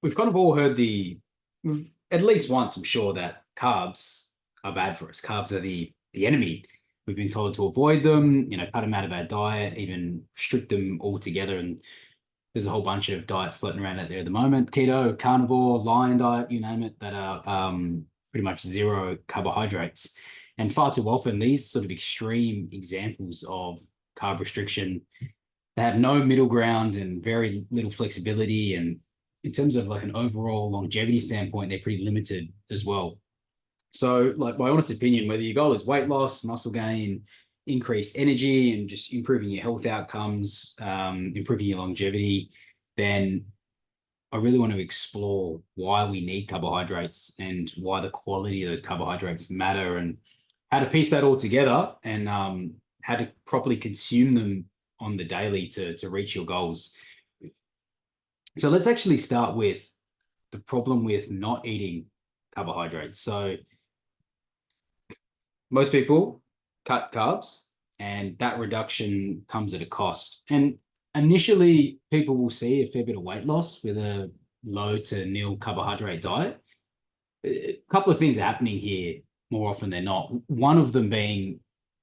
we've kind of all heard at least once, I'm sure, that carbs are bad for us. Carbs are the enemy. We've been told to avoid them, cut them out of our diet, even restrict them altogether. And there's a whole bunch of diets floating around out there at the moment: keto, carnivore, lion diet, you name it, that are pretty much zero carbohydrates. And far too often, these sort of extreme examples of carb restriction, they have no middle ground and very little flexibility. And in terms of like an overall longevity standpoint, they're pretty limited as well. So, like, my honest opinion, whether your goal is weight loss, muscle gain, increased energy, and just improving your health outcomes, improving your longevity, then I really want to explore why we need carbohydrates and why the quality of those carbohydrates matter, and how to piece that all together, and how to properly consume them on the daily to reach your goals. So let's actually start with the problem with not eating carbohydrates. So most people cut carbs, and that reduction comes at a cost. And initially, people will see a fair bit of weight loss with a low to nil carbohydrate diet. A couple of things are happening here more often than not. One of them being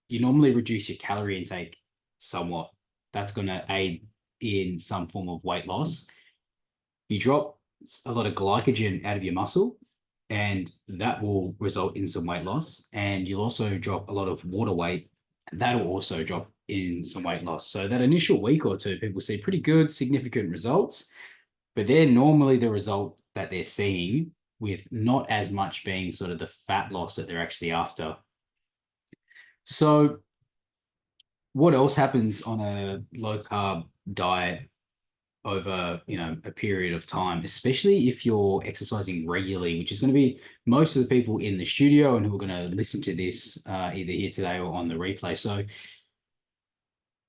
you normally reduce your calorie intake somewhat. That's going to aid in some form of weight loss. You drop a lot of glycogen out of your muscle, and that will result in some weight loss. And you'll also drop a lot of water weight, and that'll also drop in some weight loss. So that initial week or two, people see pretty good, significant results, but they're normally the result that they're seeing, with not as much being sort of the fat loss that they're actually after. So what else happens on a low carb diet over a period of time, especially if you're exercising regularly, which is going to be most of the people in the studio and who are going to listen to this either here today or on the replay. So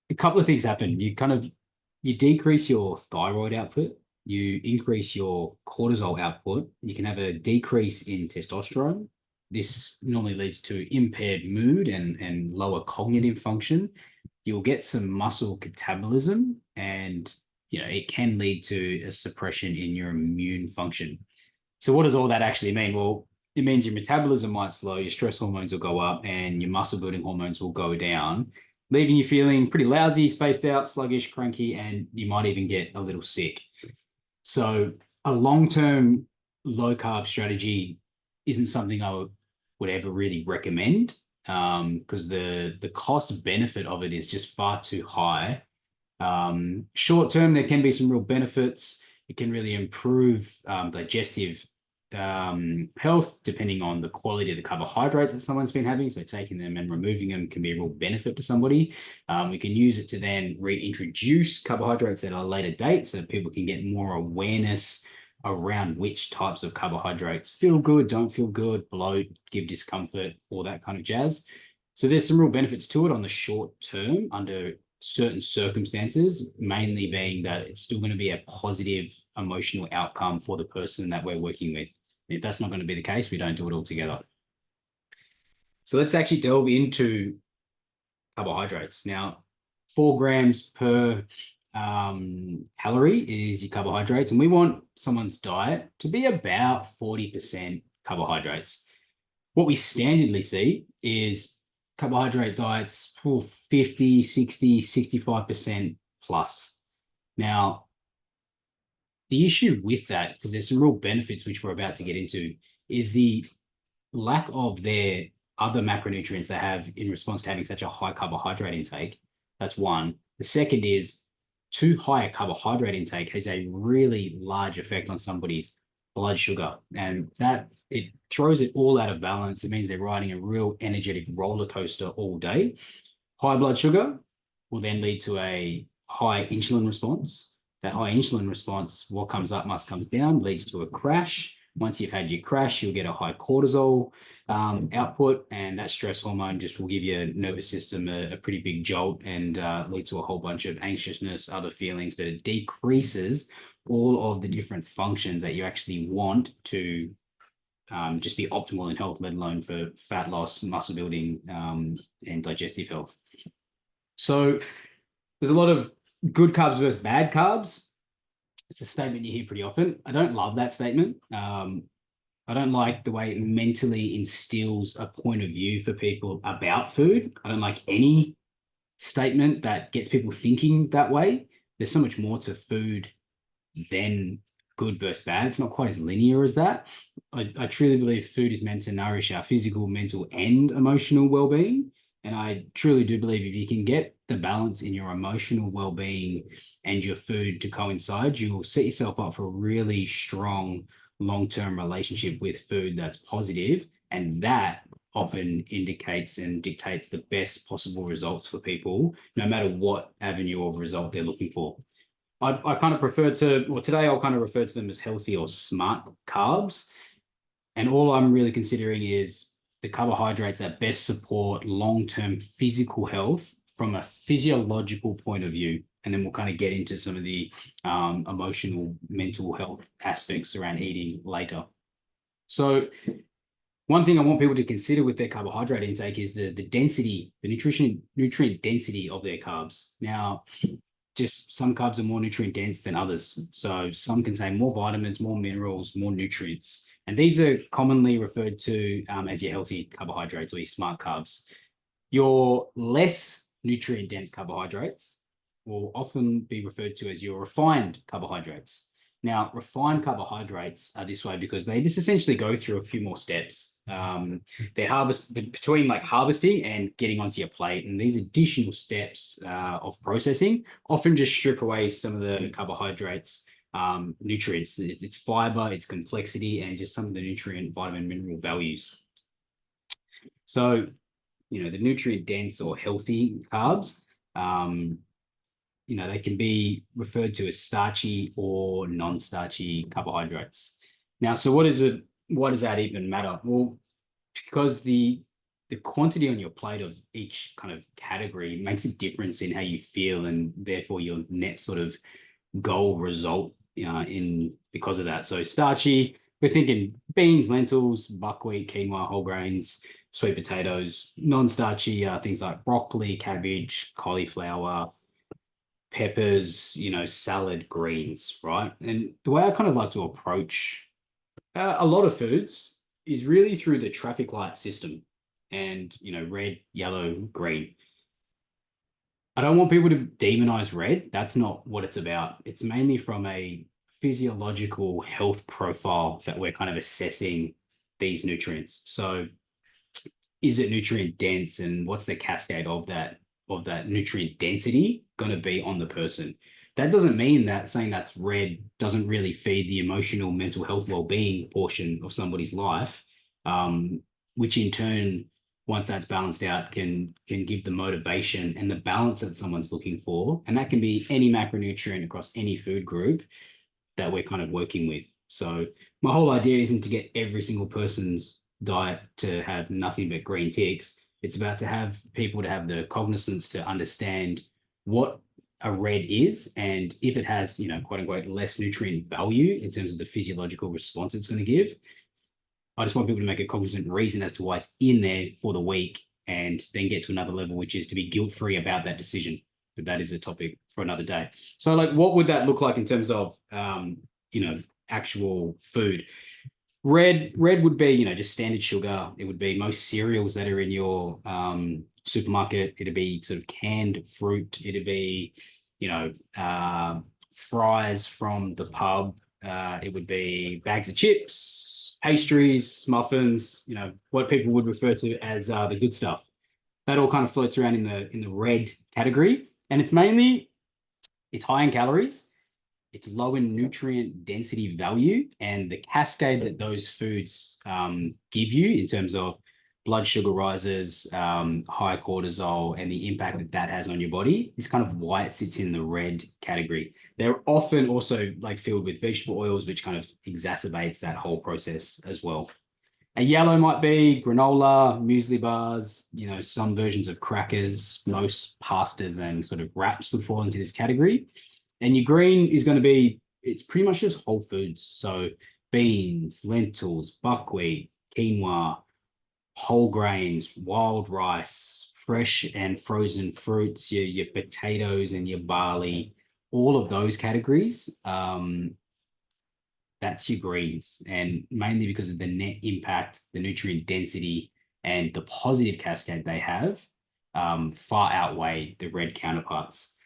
a couple of things happen. You decrease your thyroid output, you increase your cortisol output, you can have a decrease in testosterone. This normally leads to impaired mood and lower cognitive function. You'll get some muscle catabolism, and it can lead to a suppression in your immune function. So what does all that actually mean? Well, it means your metabolism might slow, your stress hormones will go up, and your muscle building hormones will go down, leaving you feeling pretty lousy, spaced out, sluggish, cranky, and you might even get a little sick. So a long-term low-carb strategy isn't something I would ever really recommend, because the cost benefit of it is just far too high. Short term, there can be some real benefits. It can really improve digestive health, depending on the quality of the carbohydrates that someone's been having. So taking them and removing them can be a real benefit to somebody. We can use it to then reintroduce carbohydrates at a later date, so people can get more awareness around which types of carbohydrates feel good, don't feel good, bloat, give discomfort, all that kind of jazz. So there's some real benefits to it on the short term under certain circumstances, mainly being that it's still going to be a positive emotional outcome for the person that we're working with. If that's not going to be the case, we don't do it all together. So let's actually delve into carbohydrates. Now, 4 grams per calorie is your carbohydrates, and we want someone's diet to be about 40% carbohydrates. What we standardly see is carbohydrate diets for 50, 60, 65% plus. Now, the issue with that, because there's some real benefits which we're about to get into, is the lack of their other macronutrients they have in response to having such a high carbohydrate intake. That's one. The second is too high a carbohydrate intake has a really large effect on somebody's blood sugar, and that it throws it all out of balance. It means they're riding a real energetic roller coaster all day. High blood sugar will then lead to a high insulin response. That high insulin response, what comes up must come down, leads to a crash. Once you've had your crash, you'll get a high cortisol output, and that stress hormone just will give your nervous system a pretty big jolt and lead to a whole bunch of anxiousness, other feelings, but it decreases all of the different functions that you actually want to just be optimal in health, let alone for fat loss, muscle building, and digestive health. So there's a lot of good carbs versus bad carbs. It's a statement you hear pretty often. I don't love that statement. I don't like the way it mentally instills a point of view for people about food. I don't like any statement that gets people thinking that way. There's so much more to food than good versus bad. It's not quite as linear as that. I truly believe food is meant to nourish our physical, mental, and emotional well-being. And I truly do believe if you can get the balance in your emotional well-being and your food to coincide, you will set yourself up for a really strong long-term relationship with food that's positive. And that often indicates and dictates the best possible results for people, no matter what avenue of result they're looking for. I kind of prefer to, or today I'll kind of refer to them as healthy or smart carbs. And all I'm really considering is the carbohydrates that best support long-term physical health from a physiological point of view. And then we'll kind of get into some of the emotional, mental health aspects around eating later. So one thing I want people to consider with their carbohydrate intake is the density, the nutrient density of their carbs. Now, just some carbs are more nutrient dense than others. So some contain more vitamins, more minerals, more nutrients. And these are commonly referred to as your healthy carbohydrates or your smart carbs. Your less nutrient dense carbohydrates will often be referred to as your refined carbohydrates. Now, refined carbohydrates are this way because they just essentially go through a few more steps. They're between like harvesting and getting onto your plate, and these additional steps of processing often just strip away some of the carbohydrates, nutrients, its fiber, its complexity, and just some of the nutrient, vitamin, mineral values. So, the nutrient dense or healthy carbs, they can be referred to as starchy or non-starchy carbohydrates. Now, so what is it? Why does that even matter? Well, because the quantity on your plate of each kind of category makes a difference in how you feel, and therefore your net sort of goal result in because of that. So starchy, we're thinking beans, lentils, buckwheat, quinoa, whole grains, sweet potatoes. Non-starchy things like broccoli, cabbage, cauliflower, peppers, salad, greens, right? And the way I kind of like to approach a lot of foods is really through the traffic light system and, red, yellow, green. I don't want people to demonize red. That's not what it's about. It's mainly from a physiological health profile that we're kind of assessing these nutrients. So is it nutrient dense, and what's the cascade of that nutrient density going to be on the person? That doesn't mean that saying that's red doesn't really feed the emotional, mental health, well-being portion of somebody's life, which in turn, once that's balanced out, can give the motivation and the balance that someone's looking for. And that can be any macronutrient across any food group that we're kind of working with. So my whole idea isn't to get every single person's diet to have nothing but green ticks. It's about to have people to have the cognizance to understand what a red is, and if it has, quote unquote, less nutrient value in terms of the physiological response it's going to give. I just want people to make a cognizant reason as to why it's in there for the week, and then get to another level, which is to be guilt-free about that decision. But that is a topic for another day. So like, what would that look like in terms of, actual food? Red would be, just standard sugar. It would be most cereals that are in your supermarket. It'd be sort of canned fruit. It'd be, fries from the pub. It would be bags of chips, pastries, muffins, what people would refer to as the good stuff. That all kind of floats around in the red category. And it's high in calories, it's low in nutrient density value, and the cascade that those foods give you in terms of blood sugar rises, high cortisol, and the impact that has on your body is kind of why it sits in the red category. They're often also like filled with vegetable oils, which kind of exacerbates that whole process as well. A yellow might be granola, muesli bars, some versions of crackers. Most pastas and sort of wraps would fall into this category. And your green is going to be, it's pretty much just whole foods. So beans, lentils, buckwheat, quinoa, whole grains, wild rice, fresh and frozen fruits, your potatoes and your barley, all of those categories, that's your greens, and mainly because of the net impact, the nutrient density, and the positive cascade they have, far outweigh the red counterparts.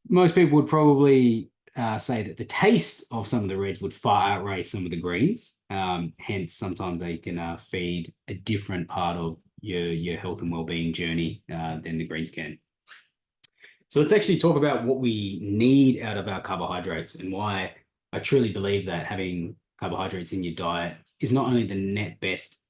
Most people would probably say that the taste of some of the reds would far outweigh some of the greens. Hence, sometimes they can feed a different part of your health and well-being journey than the greens can. So let's actually talk about what we need out of our carbohydrates and why I truly believe that having carbohydrates in your diet is not only the net best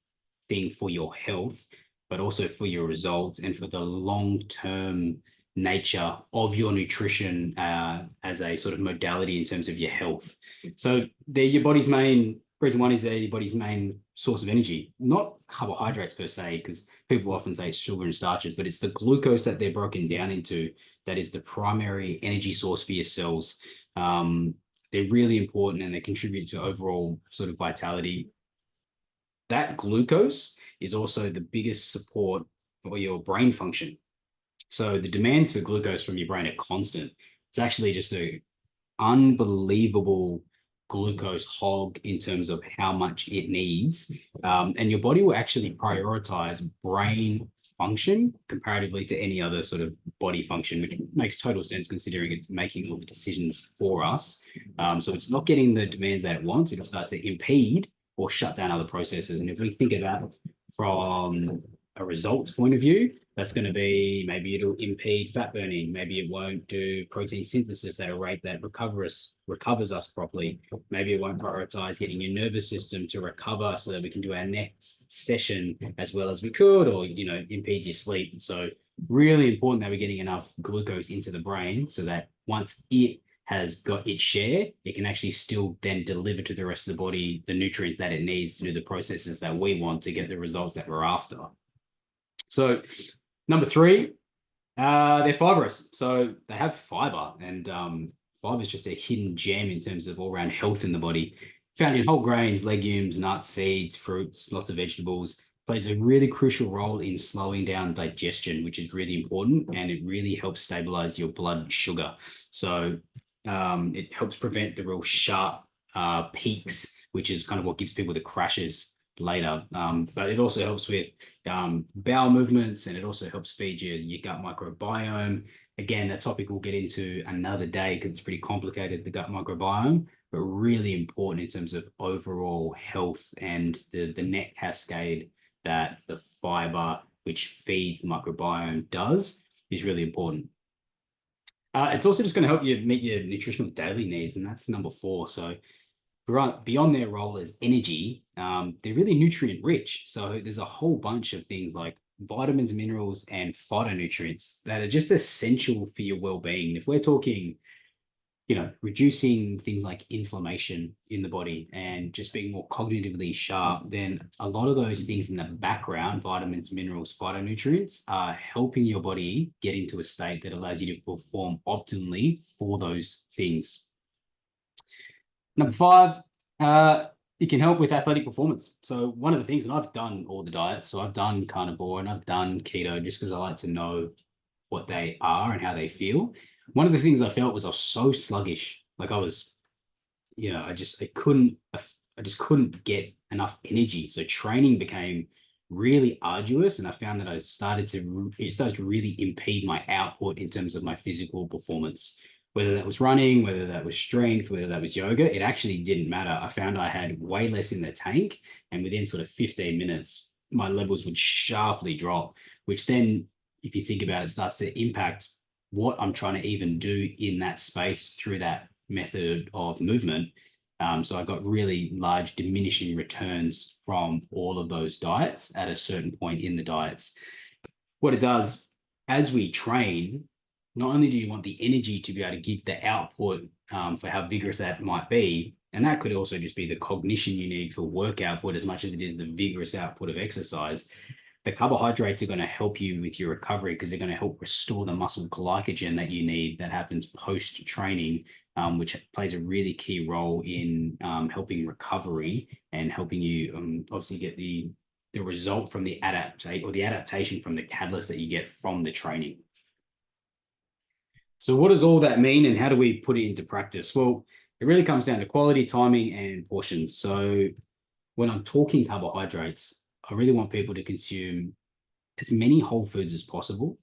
thing for your health, but also for your results and for the long-term nature of your nutrition as a sort of modality in terms of your health. So they're your body's main reason. One is they're your body's main source of energy, not carbohydrates per se, because people often say it's sugar and starches, but it's the glucose that they're broken down into that is the primary energy source for your cells. They're really important and they contribute to overall sort of vitality. That glucose is also the biggest support for your brain function. So the demands for glucose from your brain are constant. It's actually just an unbelievable glucose hog in terms of how much it needs. And your body will actually prioritize brain function comparatively to any other sort of body function, which makes total sense considering it's making all the decisions for us. So it's not getting the demands that it wants. It'll start to impede or shut down other processes. And if we think about it from a results point of view, that's going to be maybe it'll impede fat burning. Maybe it won't do protein synthesis at a rate that recovers us properly. Maybe it won't prioritize getting your nervous system to recover so that we can do our next session as well as we could, or, impedes your sleep. So really important that we're getting enough glucose into the brain so that once it has got its share, it can actually still then deliver to the rest of the body the nutrients that it needs to do the processes that we want to get the results that we're after. So number three, they're fibrous. So they have fiber, and fiber is just a hidden gem in terms of all-round health in the body. Found in whole grains, legumes, nuts, seeds, fruits, lots of vegetables. Plays a really crucial role in slowing down digestion, which is really important, and it really helps stabilize your blood sugar. So it helps prevent the real sharp peaks, which is kind of what gives people the crashes later. But it also helps with bowel movements, and it also helps feed your gut microbiome. Again, a topic we'll get into another day because it's pretty complicated, the gut microbiome, but really important in terms of overall health and the net cascade that the fiber, which feeds the microbiome, does, is really important. It's also just going to help you meet your nutritional daily needs, and that's number 4. So beyond their role as energy, they're really nutrient rich. So there's a whole bunch of things like vitamins, minerals, and phytonutrients that are just essential for your well-being. If we're talking, reducing things like inflammation in the body and just being more cognitively sharp, then a lot of those things in the background, vitamins, minerals, phytonutrients, are helping your body get into a state that allows you to perform optimally for those things. Number 5, it can help with athletic performance. So one of the things, and I've done all the diets, so I've done carnivore and I've done keto just because I like to know what they are and how they feel. One of the things I felt was I was so sluggish. Like I was, I just couldn't get enough energy. So training became really arduous, and I found that it started to really impede my output in terms of my physical performance. Whether that was running, whether that was strength, whether that was yoga, it actually didn't matter. I found I had way less in the tank, and within sort of 15 minutes, my levels would sharply drop, which then, if you think about it, starts to impact what I'm trying to even do in that space through that method of movement. So I got really large diminishing returns from all of those diets at a certain point in the diets. What it does, as we train, not only do you want the energy to be able to give the output for how vigorous that might be, and that could also just be the cognition you need for work output as much as it is the vigorous output of exercise. The carbohydrates are going to help you with your recovery because they're going to help restore the muscle glycogen that you need that happens post-training, which plays a really key role in helping recovery and helping you obviously get the result from the adaptation from the catalyst that you get from the training. So what does all that mean and how do we put it into practice? Well, it really comes down to quality, timing, and portions. So when I'm talking carbohydrates, I really want people to consume as many whole foods as possible.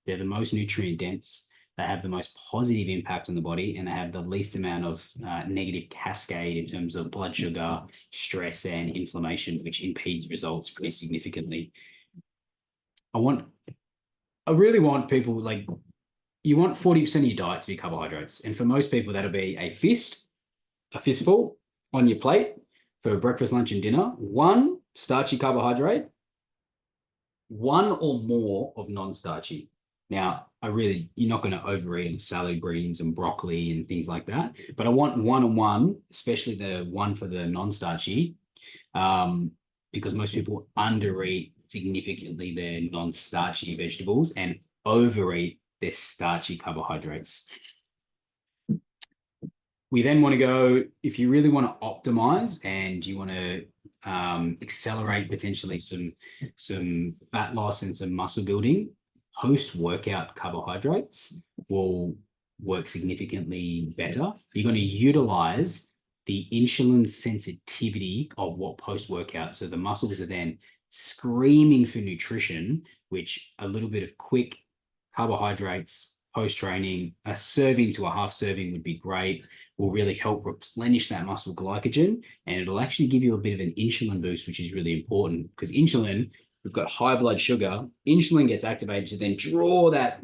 They're the most nutrient dense. They have the most positive impact on the body, and they have the least amount of negative cascade in terms of blood sugar, stress, and inflammation, which impedes results pretty significantly. I really want people like you want 40% of your diet to be carbohydrates. And for most people, that'll be a fistful on your plate for breakfast, lunch, and dinner, one starchy carbohydrate, one or more of non-starchy. Now, you're not going to overeat on salad greens and broccoli and things like that. But I want one on one, especially the one for the non-starchy, because most people undereat significantly their non-starchy vegetables and overeat their starchy carbohydrates. We then want to go, if you really want to optimize and you want to accelerate potentially some fat loss and some muscle building, post-workout carbohydrates will work significantly better. You're going to utilize the insulin sensitivity of what post-workout. So the muscles are then screaming for nutrition, which a little bit of quick carbohydrates post-training, a serving to a half serving would be great, will really help replenish that muscle glycogen, and it'll actually give you a bit of an insulin boost, which is really important because insulin, we've got high blood sugar, insulin gets activated to then draw that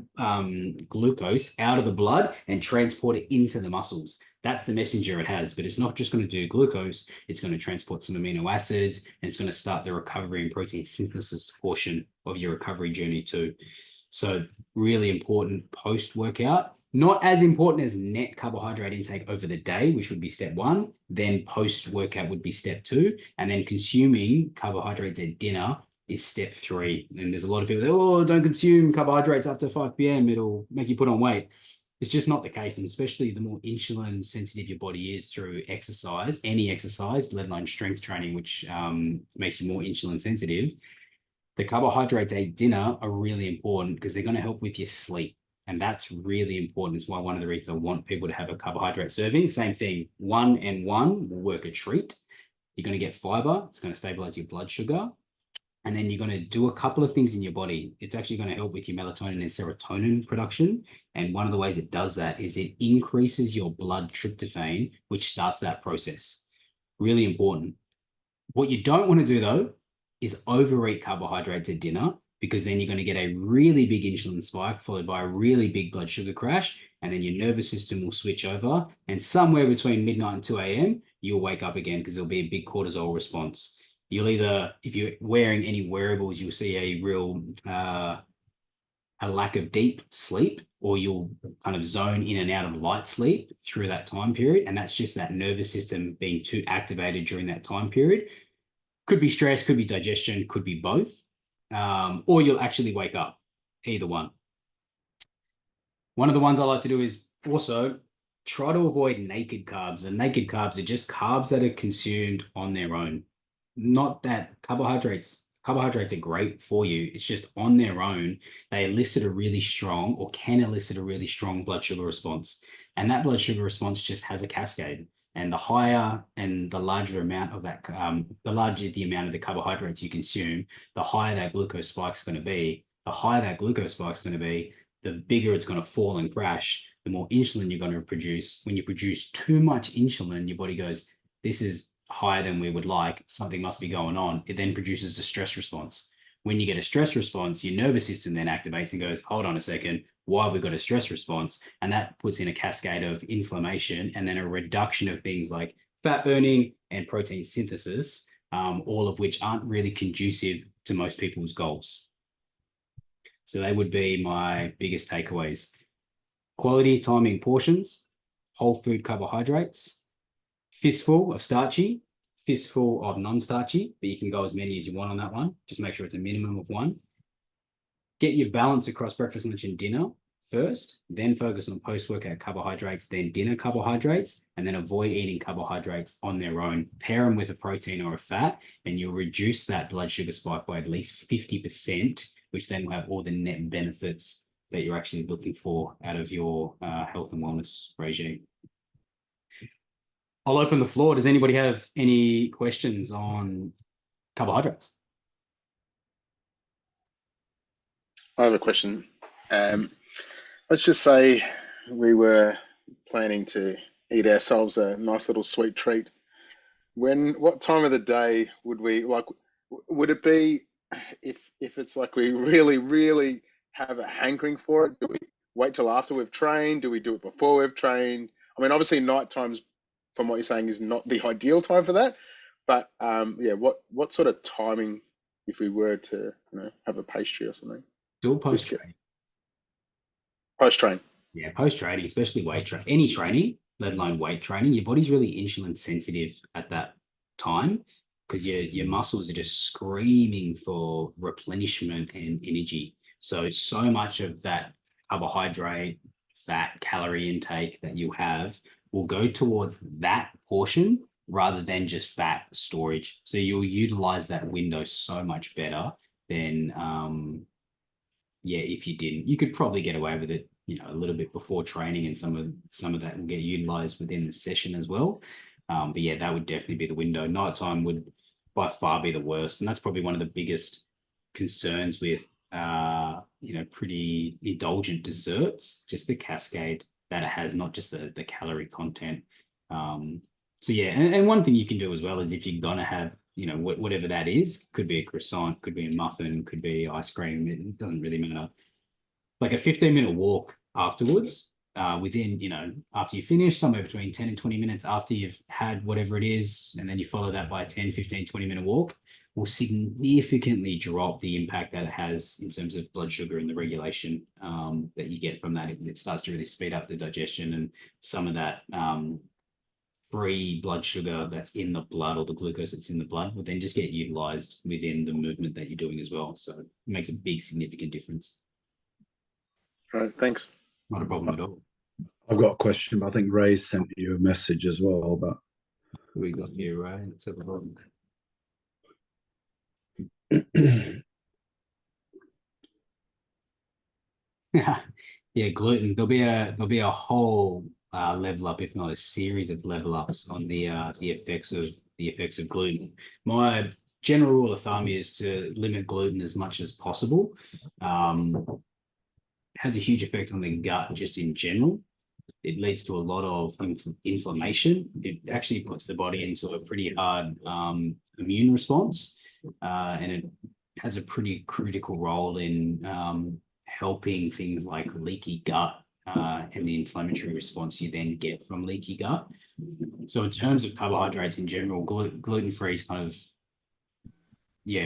glucose out of the blood and transport it into the muscles. That's the messenger it has, but it's not just going to do glucose, it's going to transport some amino acids, and it's going to start the recovery and protein synthesis portion of your recovery journey too. So really important post-workout, not as important as net carbohydrate intake over the day, which would be step one. Then post-workout would be step two. And then consuming carbohydrates at dinner is step three. And there's a lot of people that, oh, don't consume carbohydrates after 5 p.m. It'll make you put on weight. It's just not the case. And especially the more insulin sensitive your body is through exercise, any exercise, let alone strength training, which makes you more insulin sensitive, the carbohydrates at dinner are really important because they're going to help with your sleep. And that's really important. It's why one of the reasons I want people to have a carbohydrate serving. Same thing, 1 and 1 will work a treat. You're going to get fiber. It's going to stabilize your blood sugar. And then you're going to do a couple of things in your body. It's actually going to help with your melatonin and serotonin production. And one of the ways it does that is it increases your blood tryptophan, which starts that process. Really important. What you don't want to do, though, is overeat carbohydrates at dinner, because then you're going to get a really big insulin spike followed by a really big blood sugar crash, and then your nervous system will switch over, and somewhere between midnight and 2 a.m., you'll wake up again because there'll be a big cortisol response. You'll either, if you're wearing any wearables, you'll see a real a lack of deep sleep, or you'll kind of zone in and out of light sleep through that time period, and that's just that nervous system being too activated during that time period. Could be stress, could be digestion, could be both, or you'll actually wake up, either one. One of the ones I like to do is also try to avoid naked carbs. And naked carbs are just carbs that are consumed on their own. Not that carbohydrates are great for you. It's just on their own, they elicit a really strong, or can elicit a really strong blood sugar response. And that blood sugar response just has a cascade. And the higher and the larger amount of that, the larger the amount of the carbohydrates you consume, the higher that glucose spike is going to be. The higher that glucose spike is going to be, the bigger it's going to fall and crash, the more insulin you're going to produce. When you produce too much insulin, your body goes, this is higher than we would like, something must be going on. It then produces a stress response. When you get a stress response, your nervous system then activates and goes, hold on a second, why have we got a stress response? And that puts in a cascade of inflammation and then a reduction of things like fat burning and protein synthesis, all of which aren't really conducive to most people's goals. So they would be my biggest takeaways. Quality, timing, portions, whole food carbohydrates, fistful of starchy, fistful of non-starchy, but you can go as many as you want on that one. Just make sure it's a minimum of 1. Get your balance across breakfast, lunch, and dinner first, then focus on post-workout carbohydrates, then dinner carbohydrates, and then avoid eating carbohydrates on their own. Pair them with a protein or a fat, and you'll reduce that blood sugar spike by at least 50%, which then will have all the net benefits that you're actually looking for out of your health and wellness regime. I'll open the floor. Does anybody have any questions on carbohydrates? I have a question. Let's just say we were planning to eat ourselves a nice little sweet treat. What time of the day would we like? Would it be if it's like we really, really have a hankering for it? Do we wait till after we've trained? Do we do it before we've trained? I mean, obviously, night times, from what you're saying, is not the ideal time for that. But yeah, what sort of timing if we were to have a pastry or something? Do post training. Post train. Yeah, post training, especially weight training, any training, let alone weight training, your body's really insulin sensitive at that time because your muscles are just screaming for replenishment and energy. So much of that carbohydrate, fat, calorie intake that you have will go towards that portion rather than just fat storage. So you'll utilize that window so much better than yeah, if you didn't. You could probably get away with it, a little bit before training, and some of that will get utilized within the session as well. But yeah, that would definitely be the window. Nighttime would by far be the worst, and that's probably one of the biggest concerns with pretty indulgent desserts, just the cascade that it has, not just the calorie content. So yeah, and one thing you can do as well is if you're gonna have whatever that is, could be a croissant, could be a muffin, could be ice cream, it doesn't really matter. Like a 15-minute walk afterwards, within, after you finish, somewhere between 10 and 20 minutes after you've had whatever it is, and then you follow that by a 10, 15, 20-minute walk, will significantly drop the impact that it has in terms of blood sugar and the regulation that you get from that. It starts to really speed up the digestion, and some of that free blood sugar that's in the blood, or the glucose that's in the blood, will then just get utilized within the movement that you're doing as well. So it makes a big, significant difference. All right, thanks. Not a problem at all. I've got a question, but I think Ray sent you a message as well. But who we got here, Ray? Let's have a look. Yeah, gluten. There'll be a whole level up, if not a series of level ups on the effects of gluten. My general rule of thumb is to limit gluten as much as possible. Has a huge effect on the gut just in general. It leads to a lot of inflammation. It actually puts the body into a pretty hard immune response, and it has a pretty critical role in helping things like leaky gut and the inflammatory response you then get from leaky gut. So in terms of carbohydrates in general, gluten-free is kind of,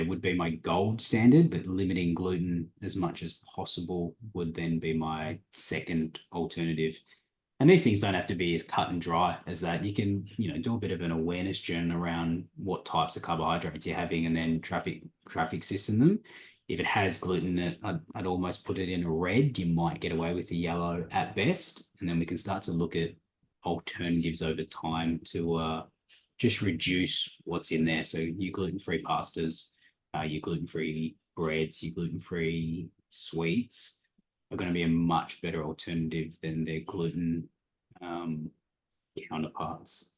would be my gold standard, but limiting gluten as much as possible would then be my second alternative. And these things don't have to be as cut and dry as that. You can, do a bit of an awareness journey around what types of carbohydrates you're having, and then traffic system them. If it has gluten in it, I'd almost put it in a red. You might get away with a yellow at best. And then we can start to look at alternatives over time to just reduce what's in there. So your gluten-free pastas, your gluten-free breads, your gluten-free sweets are going to be a much better alternative than their gluten counterparts.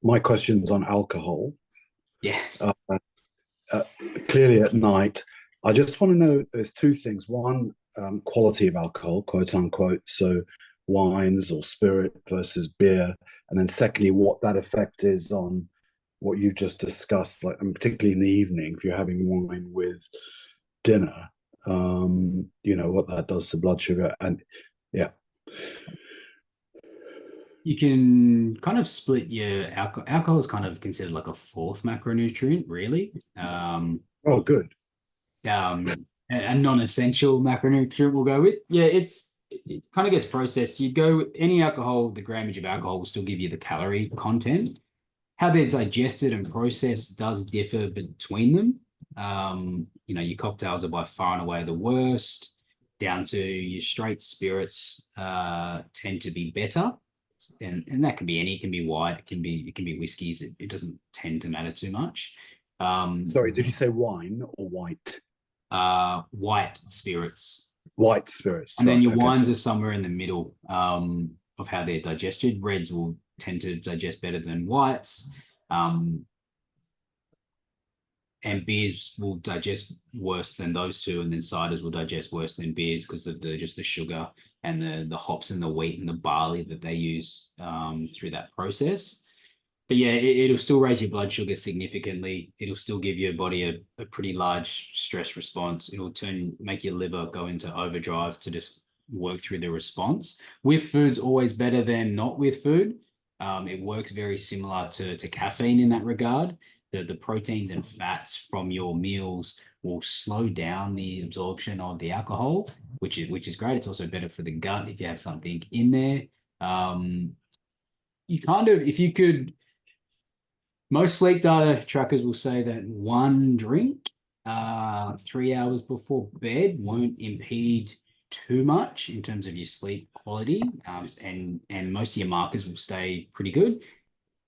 My question's on alcohol. Yes. Clearly at night, I just want to know, there's two things. One, quality of alcohol, quote unquote, so wines or spirit versus beer. And then secondly, what that effect is on what you just discussed, like, and particularly in the evening, if you're having wine with dinner, what that does to blood sugar. And yeah. You can kind of split your alcohol. Alcohol is kind of considered like a fourth macronutrient, really. Oh, good. A non-essential macronutrient we'll go with. Yeah, it kind of gets processed. You go any alcohol, the grammage of alcohol will still give you the calorie content. How they're digested and processed does differ between them. Your cocktails are by far and away the worst, down to your straight spirits tend to be better. And that can be it can be white, it can be whiskeys. It doesn't tend to matter too much. Sorry, did you say wine or white? white spirits. White spirits. And then right, your okay. wines are somewhere in the middle of how they're digested. Reds will tend to digest better than whites. And beers will digest worse than those two, and then ciders will digest worse than beers because of just the sugar and the hops and the wheat and the barley that they use through that process. But yeah, it'll still raise your blood sugar significantly. It'll still give your body a pretty large stress response. It'll make your liver go into overdrive to just work through the response. With food's always better than not with food. It works very similar to caffeine in that regard. The proteins and fats from your meals will slow down the absorption of the alcohol, which is great. It's also better for the gut if you have something in there. You kind of, if you could, most sleep data trackers will say that one drink 3 hours before bed won't impede too much in terms of your sleep quality, and most of your markers will stay pretty good.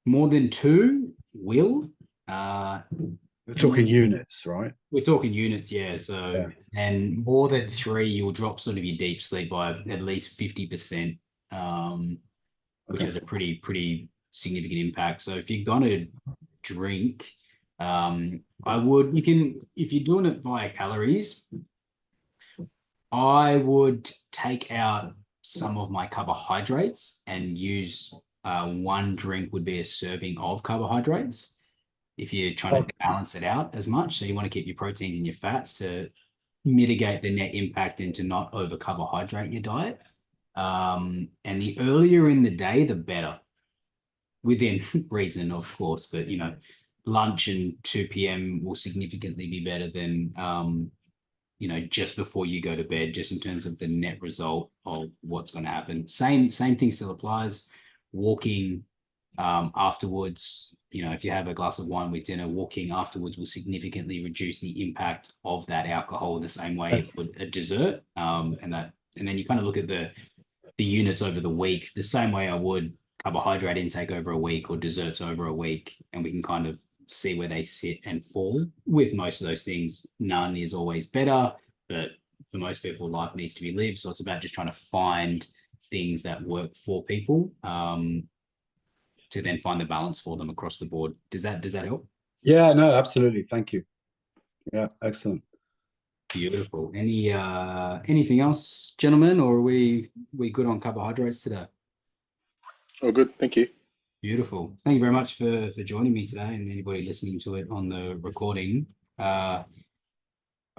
More than two will. We're talking units, right? We're talking units, yeah. So, Yeah. and more than three, you'll drop sort of your deep sleep by at least 50%, which has a pretty significant impact. So if you're gonna drink, if you're doing it via calories, I would take out some of my carbohydrates and use one drink would be a serving of carbohydrates. If you're trying to balance it out as much, so you want to keep your proteins and your fats to mitigate the net impact and to not over carbohydrate your diet. And the earlier in the day, the better, within reason, of course. But lunch and 2 p.m. will significantly be better than just before you go to bed, just in terms of the net result of what's going to happen. Same thing still applies. Walking afterwards, if you have a glass of wine with dinner, walking afterwards will significantly reduce the impact of that alcohol the same way it would a dessert. And then you kind of look at the units over the week, the same way I would carbohydrate intake over a week or desserts over a week, and we can kind of see where they sit and fall. With most of those things, none is always better, but for most people, life needs to be lived. So it's about just trying to find things that work for people to then find the balance for them across the board. Does that help? Yeah, no, absolutely. Thank you. Yeah, excellent. Beautiful. Anything else, gentlemen, or are we good on carbohydrates today? Oh, good. Thank you. Beautiful. Thank you very much for joining me today, and anybody listening to it on the recording. I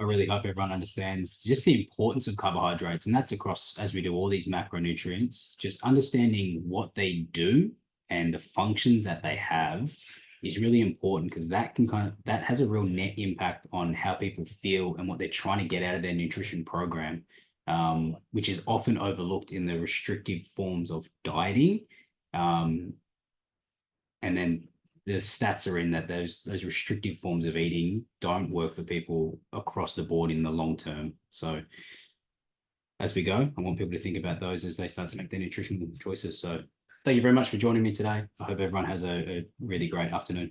really hope everyone understands just the importance of carbohydrates, and that's across, as we do all these macronutrients, just understanding what they do and the functions that they have is really important, because that has a real net impact on how people feel and what they're trying to get out of their nutrition program, which is often overlooked in the restrictive forms of dieting. And then the stats are in that those restrictive forms of eating don't work for people across the board in the long term. So as we go, I want people to think about those as they start to make their nutritional choices. So thank you very much for joining me today. I hope everyone has a really great afternoon.